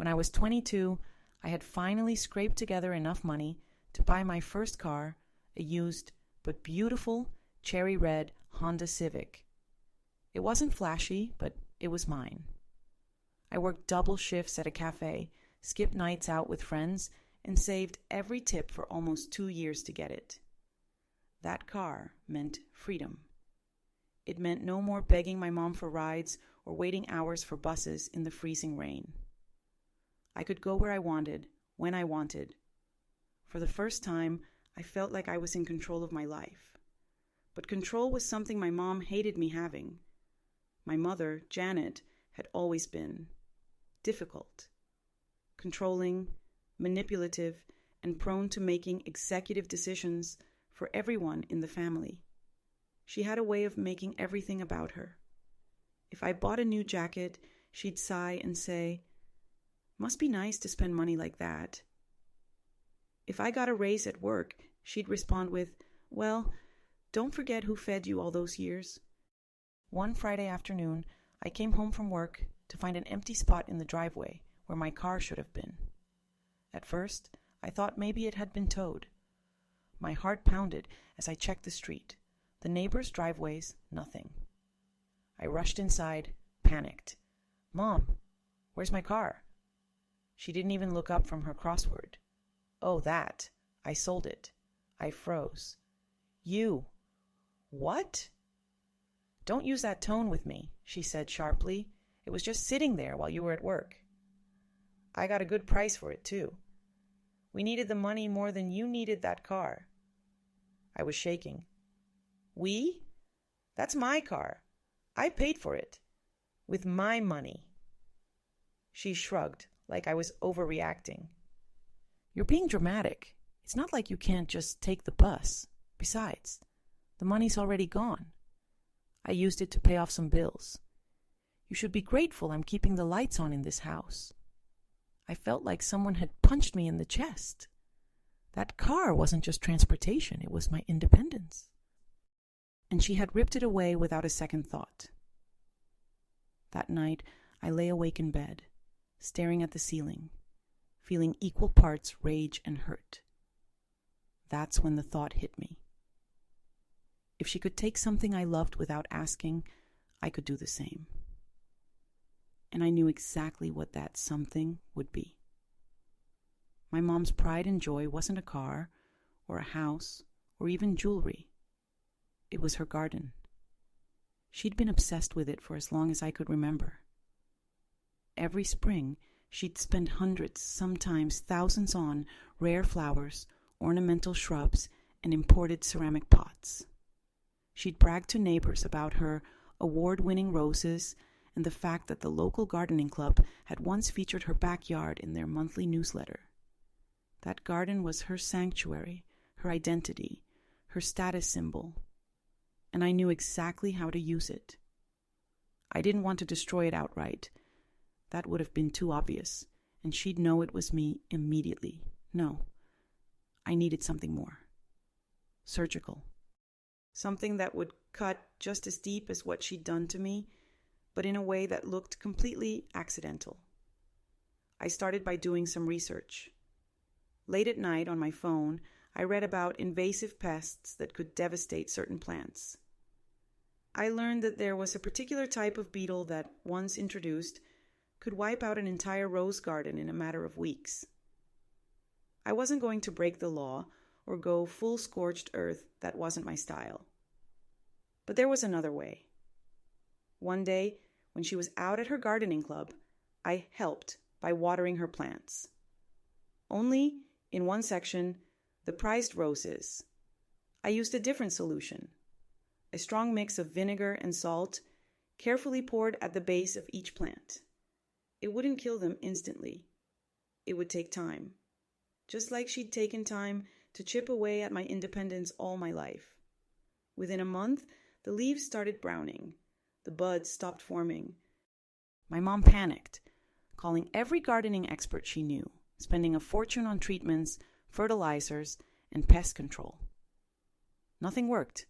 When I was 22, I had finally scraped together enough money to buy my first car, a used but beautiful cherry red Honda Civic. It wasn't flashy, but it was mine. I worked double shifts at a cafe, skipped nights out with friends, and saved every tip for almost 2 years to get it. That car meant freedom. It meant no more begging my mom for rides or waiting hours for buses in the freezing rain. I could go where I wanted, when I wanted. For the first time, I felt like I was in control of my life. But control was something my mom hated me having. My mother, Janet, had always been difficult, controlling, manipulative, and prone to making executive decisions for everyone in the family. She had a way of making everything about her. If I bought a new jacket, she'd sigh and say, "Must be nice to spend money like that." If I got a raise at work, she'd respond with, "Well, don't forget who fed you all those years." One Friday afternoon, I came home from work to find an empty spot in the driveway where my car should have been. At first, I thought maybe it had been towed. My heart pounded as I checked the street. The neighbors' driveways, nothing. I rushed inside, panicked. "Mom, where's my car?" She didn't even look up from her crossword. "Oh, that. I sold it." I froze. "You? What?" "Don't use that tone with me," she said sharply. "It was just sitting there while you were at work. I got a good price for it, too. We needed the money more than you needed that car." I was shaking. "We? That's my car. I paid for it. With my money." She shrugged, like I was overreacting. "You're being dramatic. It's not like you can't just take the bus. Besides, the money's already gone. I used it to pay off some bills. You should be grateful I'm keeping the lights on in this house." I felt like someone had punched me in the chest. That car wasn't just transportation, it was my independence. And she had ripped it away without a second thought. That night, I lay awake in bed, staring at the ceiling, feeling equal parts rage and hurt. That's when the thought hit me. If she could take something I loved without asking, I could do the same. And I knew exactly what that something would be. My mom's pride and joy wasn't a car, or a house, or even jewelry. It was her garden. She'd been obsessed with it for as long as I could remember. Every spring, she'd spend hundreds, sometimes thousands on rare flowers, ornamental shrubs, and imported ceramic pots. She'd brag to neighbors about her award-winning roses and the fact that the local gardening club had once featured her backyard in their monthly newsletter. That garden was her sanctuary, her identity, her status symbol, and I knew exactly how to use it. I didn't want to destroy it outright. That would have been too obvious, and she'd know it was me immediately. No, I needed something more. Surgical. Something that would cut just as deep as what she'd done to me, but in a way that looked completely accidental. I started by doing some research. Late at night on my phone, I read about invasive pests that could devastate certain plants. I learned that there was a particular type of beetle that, once introduced, could wipe out an entire rose garden in a matter of weeks. I wasn't going to break the law or go full scorched earth. That wasn't my style. But there was another way. One day, when she was out at her gardening club, I helped by watering her plants. Only, in one section, the prized roses. I used a different solution. A strong mix of vinegar and salt, carefully poured at the base of each plant. It wouldn't kill them instantly. It would take time. Just like she'd taken time to chip away at my independence all my life. Within a month, the leaves started browning. The buds stopped forming. My mom panicked, calling every gardening expert she knew, spending a fortune on treatments, fertilizers, and pest control. Nothing worked.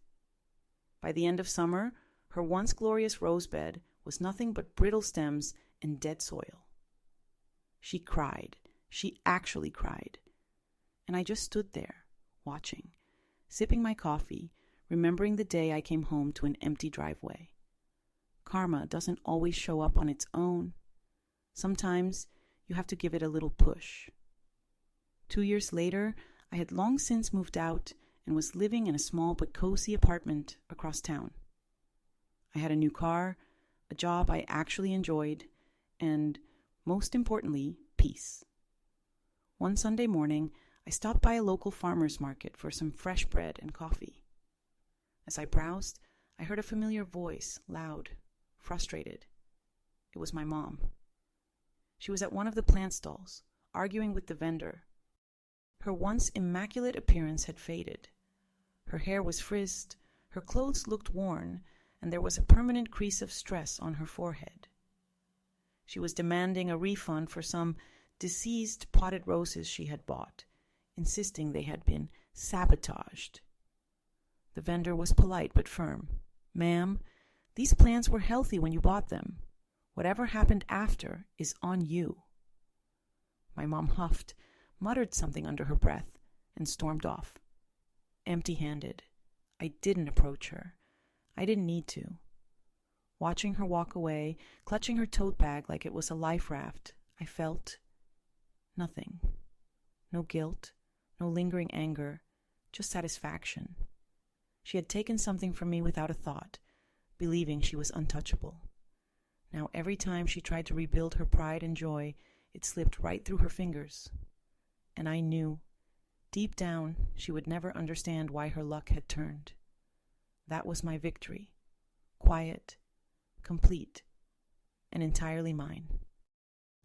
By the end of summer, her once glorious rose bed was nothing but brittle stems and dead soil. She cried. She actually cried. And I just stood there, watching, sipping my coffee, remembering the day I came home to an empty driveway. Karma doesn't always show up on its own. Sometimes you have to give it a little push. 2 years later, I had long since moved out and was living in a small but cozy apartment across town. I had a new car, a job I actually enjoyed, and, most importantly, peace. One Sunday morning, I stopped by a local farmer's market for some fresh bread and coffee. As I browsed, I heard a familiar voice, loud, frustrated. It was my mom. She was at one of the plant stalls, arguing with the vendor. Her once immaculate appearance had faded. Her hair was frizzed, her clothes looked worn, and there was a permanent crease of stress on her forehead. She was demanding a refund for some deceased potted roses she had bought, insisting they had been sabotaged. The vendor was polite but firm. "Ma'am, these plants were healthy when you bought them. Whatever happened after is on you." My mom huffed, muttered something under her breath, and stormed off. Empty-handed. I didn't approach her. I didn't need to. Watching her walk away, clutching her tote bag like it was a life raft, I felt nothing. No guilt, no lingering anger, just satisfaction. She had taken something from me without a thought, believing she was untouchable. Now every time she tried to rebuild her pride and joy, it slipped right through her fingers. And I knew, deep down, she would never understand why her luck had turned. That was my victory. Quiet, complete, and entirely mine.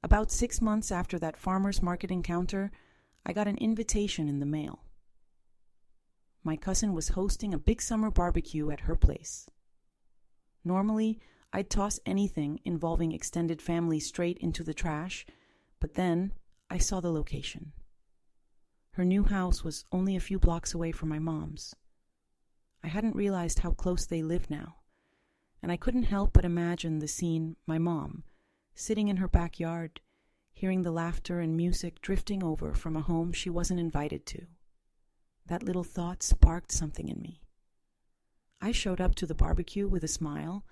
About 6 months after that farmer's market encounter, I got an invitation in the mail. My cousin was hosting a big summer barbecue at her place. Normally, I'd toss anything involving extended family straight into the trash, but then I saw the location. Her new house was only a few blocks away from my mom's. I hadn't realized how close they lived now, and I couldn't help but imagine the scene, my mom, sitting in her backyard, hearing the laughter and music drifting over from a home she wasn't invited to. That little thought sparked something in me. I showed up to the barbecue with a smile,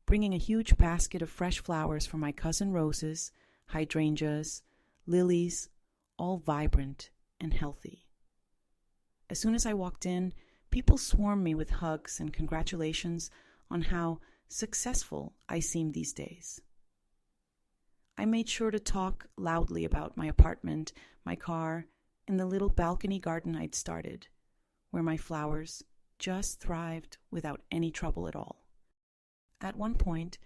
bringing a huge basket of fresh flowers for my cousin roses, hydrangeas, lilies, all vibrant and healthy. As soon as I walked in, people swarmed me with hugs and congratulations on how successful I seemed these days. I made sure to talk loudly about my apartment, my car, and the little balcony garden I'd started, where my flowers just thrived without any trouble at all. At one point,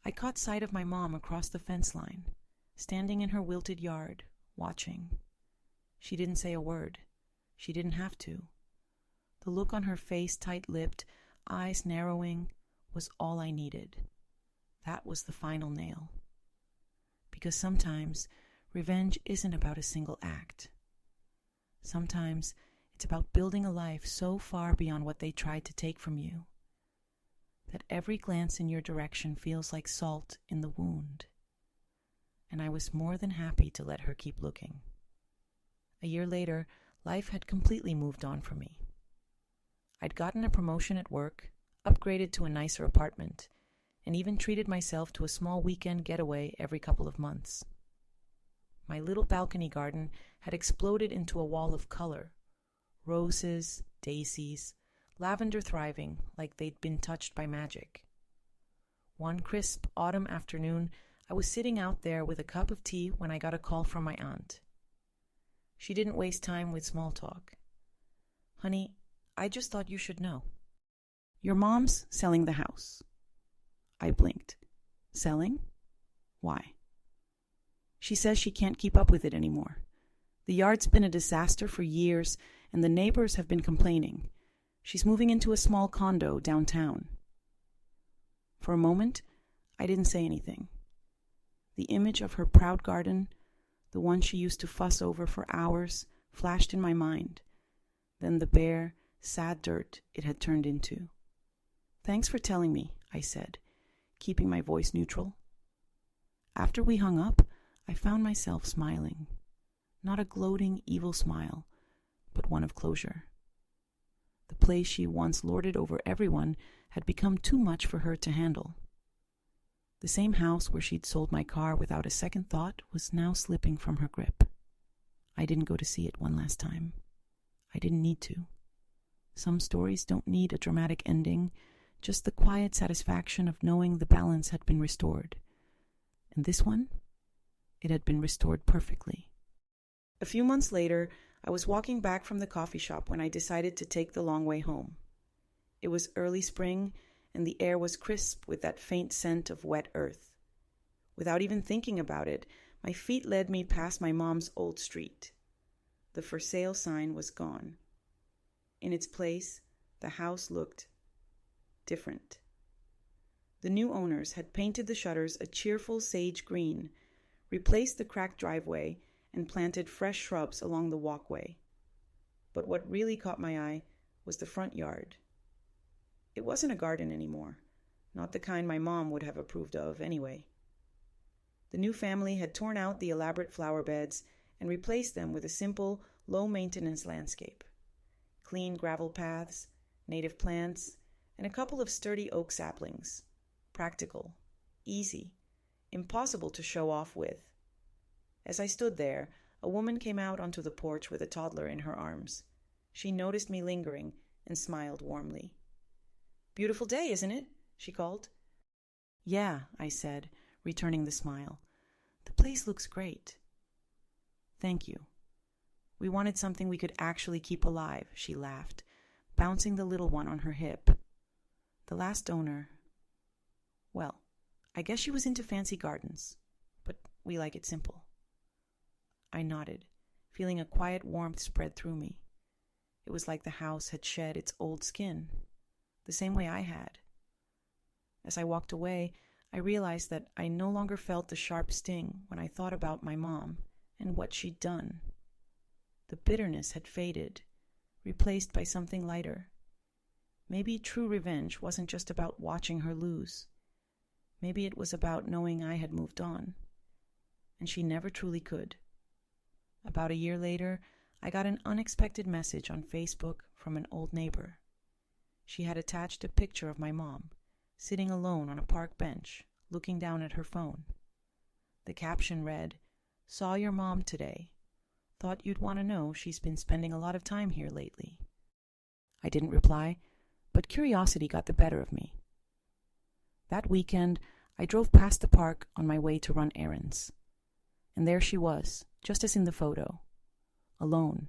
I caught sight of my mom across the fence line, standing in her wilted yard, watching. She didn't say a word. She didn't have to. The look on her face, tight-lipped, eyes narrowing, was all I needed. That was the final nail. Because sometimes revenge isn't about a single act. Sometimes it's about building a life so far beyond what they tried to take from you that every glance in your direction feels like salt in the wound. And I was more than happy to let her keep looking. A year later, life had completely moved on for me. I'd gotten a promotion at work, upgraded to a nicer apartment, and even treated myself to a small weekend getaway every couple of months. My little balcony garden had exploded into a wall of color. Roses, daisies, lavender thriving like they'd been touched by magic. One crisp autumn afternoon, I was sitting out there with a cup of tea when I got a call from my aunt. She didn't waste time with small talk. "Honey, I just thought you should know. Your mom's selling the house." I blinked. "Selling? Why?" "She says she can't keep up with it anymore. The yard's been a disaster for years, and the neighbors have been complaining. She's moving into a small condo downtown." For a moment, I didn't say anything. The image of her proud garden, the one she used to fuss over for hours, flashed in my mind. Then the bare, sad dirt it had turned into. "Thanks for telling me," I said, keeping my voice neutral. After we hung up, I found myself smiling. Not a gloating, evil smile, but one of closure. The place she once lorded over everyone had become too much for her to handle. The same house where she'd sold my car without a second thought was now slipping from her grip. I didn't go to see it one last time. I didn't need to. Some stories don't need a dramatic ending, just the quiet satisfaction of knowing the balance had been restored. And this one? It had been restored perfectly. A few months later, I was walking back from the coffee shop when I decided to take the long way home. It was early spring, and the air was crisp with that faint scent of wet earth. Without even thinking about it, my feet led me past my mom's old street. The for sale sign was gone. In its place, the house looked different. The new owners had painted the shutters a cheerful sage green, replaced the cracked driveway, and planted fresh shrubs along the walkway. But what really caught my eye was the front yard. It wasn't a garden anymore, not the kind my mom would have approved of anyway. The new family had torn out the elaborate flower beds and replaced them with a simple, low-maintenance landscape. Clean gravel paths, native plants, and a couple of sturdy oak saplings. Practical, easy, impossible to show off with. As I stood there, a woman came out onto the porch with a toddler in her arms. She noticed me lingering and smiled warmly. "Beautiful day, isn't it?" she called. "Yeah," I said, returning the smile. "The place looks great." "Thank you. We wanted something we could actually keep alive," she laughed, bouncing the little one on her hip. "The last owner, well, I guess she was into fancy gardens, but we like it simple." I nodded, feeling a quiet warmth spread through me. It was like the house had shed its old skin, the same way I had. As I walked away, I realized that I no longer felt the sharp sting when I thought about my mom and what she'd done. The bitterness had faded, replaced by something lighter. Maybe true revenge wasn't just about watching her lose. Maybe it was about knowing I had moved on, and she never truly could. About a year later, I got an unexpected message on Facebook from an old neighbor. She had attached a picture of my mom, sitting alone on a park bench, looking down at her phone. The caption read, "Saw your mom today. Thought you'd want to know she's been spending a lot of time here lately." I didn't reply, but curiosity got the better of me. That weekend, I drove past the park on my way to run errands. And there she was, just as in the photo, alone.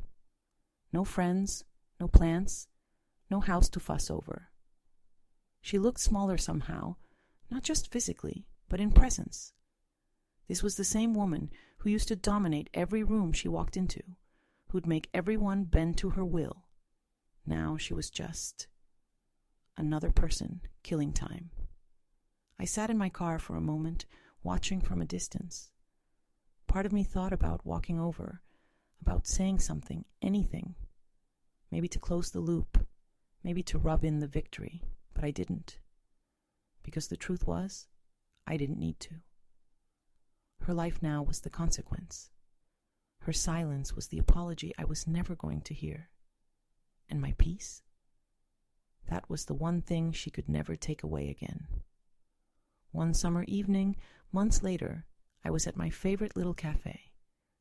No friends, no plants, no house to fuss over. She looked smaller somehow, not just physically, but in presence. This was the same woman who used to dominate every room she walked into, who'd make everyone bend to her will. Now she was just another person killing time. I sat in my car for a moment, watching from a distance. Part of me thought about walking over, about saying something, anything. Maybe to close the loop, maybe to rub in the victory, but I didn't. Because the truth was, I didn't need to. Her life now was the consequence. Her silence was the apology I was never going to hear. And my peace? That was the one thing she could never take away again. One summer evening, months later, I was at my favorite little cafe,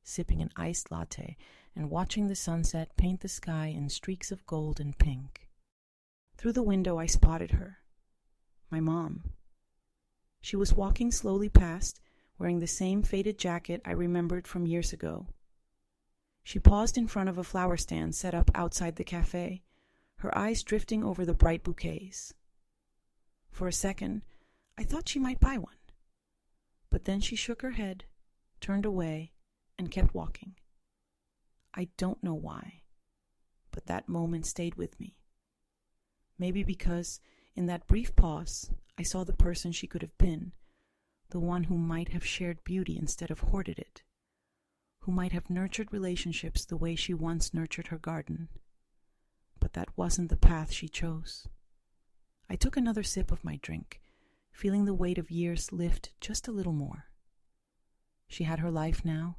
sipping an iced latte and watching the sunset paint the sky in streaks of gold and pink. Through the window I spotted her, my mom. She was walking slowly past, wearing the same faded jacket I remembered from years ago. She paused in front of a flower stand set up outside the cafe, her eyes drifting over the bright bouquets. For a second, I thought she might buy one. But then she shook her head, turned away, and kept walking. I don't know why, but that moment stayed with me. Maybe because, in that brief pause, I saw the person she could have been, the one who might have shared beauty instead of hoarded it, who might have nurtured relationships the way she once nurtured her garden. But that wasn't the path she chose. I took another sip of my drink, feeling the weight of years lift just a little more. She had her life now,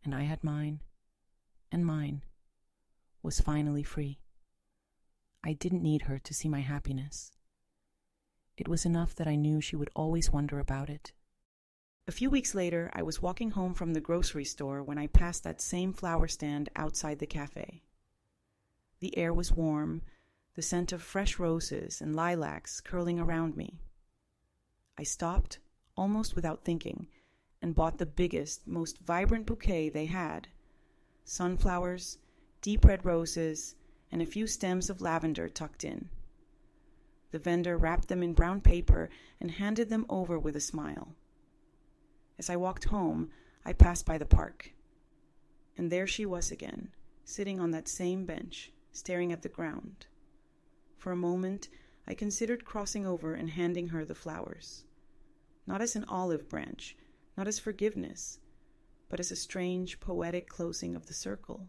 and I had mine, and mine was finally free. I didn't need her to see my happiness. It was enough that I knew she would always wonder about it. A few weeks later, I was walking home from the grocery store when I passed that same flower stand outside the cafe. The air was warm, the scent of fresh roses and lilacs curling around me. I stopped, almost without thinking, and bought the biggest, most vibrant bouquet they had. Sunflowers, deep red roses, and a few stems of lavender tucked in. The vendor wrapped them in brown paper and handed them over with a smile. As I walked home, I passed by the park. And there she was again, sitting on that same bench, staring at the ground. For a moment, I considered crossing over and handing her the flowers. Not as an olive branch, not as forgiveness, but as a strange, poetic closing of the circle.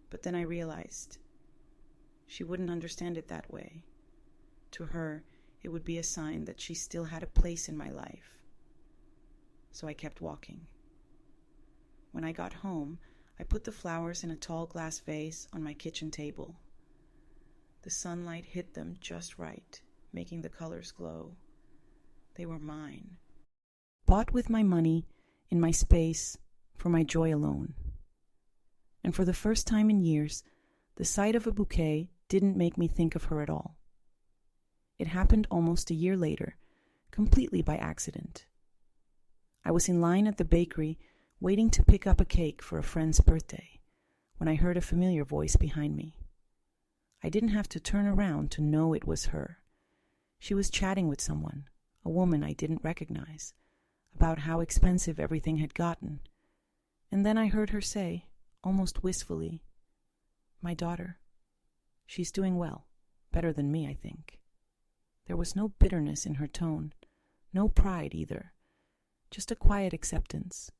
But then I realized she wouldn't understand it that way. To her, it would be a sign that she still had a place in my life. So I kept walking. When I got home, I put the flowers in a tall glass vase on my kitchen table. The sunlight hit them just right, making the colors glow. They were mine. Bought with my money, in my space, for my joy alone. And for the first time in years, the sight of a bouquet didn't make me think of her at all. It happened almost a year later, completely by accident. I was in line at the bakery, waiting to pick up a cake for a friend's birthday, when I heard a familiar voice behind me. I didn't have to turn around to know it was her. She was chatting with someone, a woman I didn't recognize, about how expensive everything had gotten. And then I heard her say, almost wistfully, "My daughter. She's doing well, better than me, I think." There was no bitterness in her tone, no pride either, just a quiet acceptance,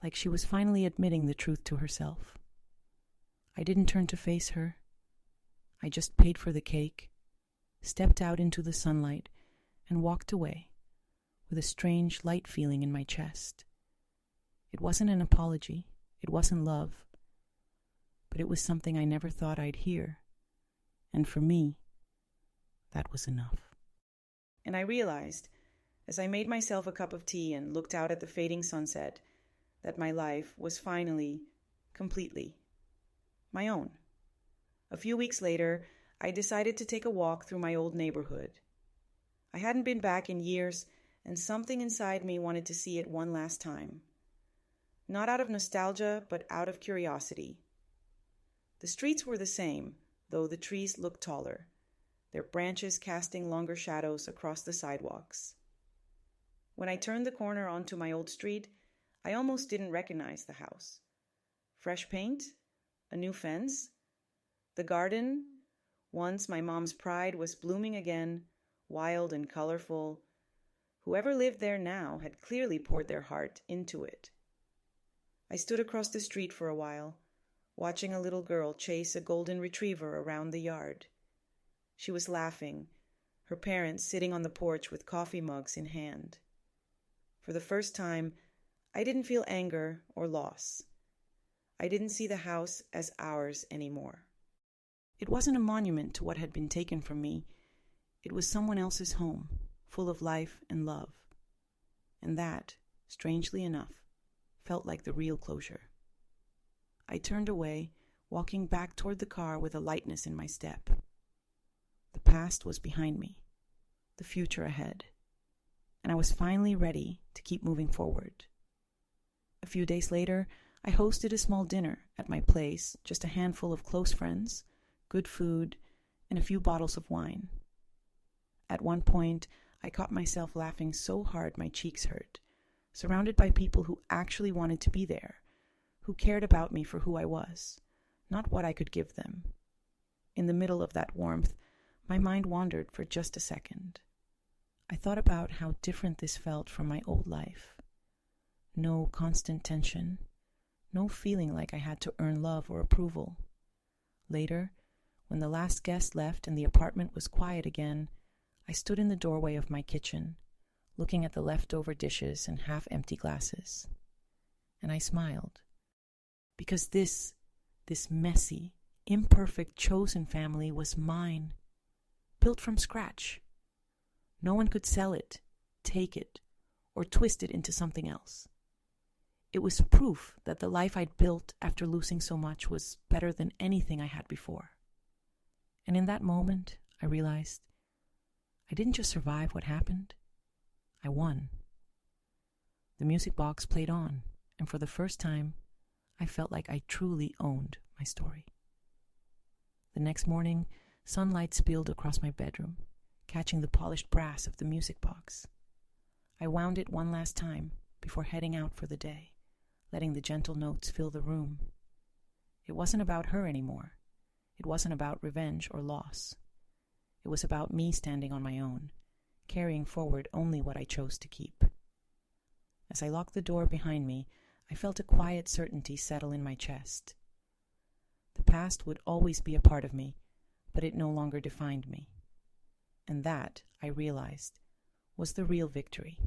like she was finally admitting the truth to herself. I didn't turn to face her. I just paid for the cake, stepped out into the sunlight, and walked away, with a strange, light feeling in my chest. It wasn't an apology, it wasn't love, but it was something I never thought I'd hear, and for me, that was enough. And I realized, as I made myself a cup of tea and looked out at the fading sunset, that my life was finally, completely, my own. A few weeks later, I decided to take a walk through my old neighborhood. I hadn't been back in years, and something inside me wanted to see it one last time. Not out of nostalgia, but out of curiosity. The streets were the same, though the trees looked taller, their branches casting longer shadows across the sidewalks. When I turned the corner onto my old street, I almost didn't recognize the house. Fresh paint, a new fence, the garden, once my mom's pride, was blooming again, wild and colorful. Whoever lived there now had clearly poured their heart into it. I stood across the street for a while, watching a little girl chase a golden retriever around the yard. She was laughing, her parents sitting on the porch with coffee mugs in hand. For the first time, I didn't feel anger or loss. I didn't see the house as ours anymore. It wasn't a monument to what had been taken from me. It was someone else's home, full of life and love. And that, strangely enough, felt like the real closure. I turned away, walking back toward the car with a lightness in my step. The past was behind me, the future ahead, and I was finally ready to keep moving forward. A few days later, I hosted a small dinner at my place, just a handful of close friends, good food, and a few bottles of wine. At one point, I caught myself laughing so hard my cheeks hurt, surrounded by people who actually wanted to be there, who cared about me for who I was, not what I could give them. In the middle of that warmth, my mind wandered for just a second. I thought about how different this felt from my old life. No constant tension, no feeling like I had to earn love or approval. Later, when the last guest left and the apartment was quiet again, I stood in the doorway of my kitchen, looking at the leftover dishes and half-empty glasses. and I smiled. Because this messy, imperfect, chosen family was mine, built from scratch. No one could sell it, take it, or twist it into something else. It was proof that the life I'd built after losing so much was better than anything I had before. And in that moment, I realized I didn't just survive what happened, I won. The music box played on, and for the first time, I felt like I truly owned my story. The next morning, sunlight spilled across my bedroom, catching the polished brass of the music box. I wound it one last time before heading out for the day, letting the gentle notes fill the room. It wasn't about her anymore. It wasn't about revenge or loss. It was about me standing on my own, carrying forward only what I chose to keep. As I locked the door behind me, I felt a quiet certainty settle in my chest. The past would always be a part of me, but it no longer defined me. And that, I realized, was the real victory.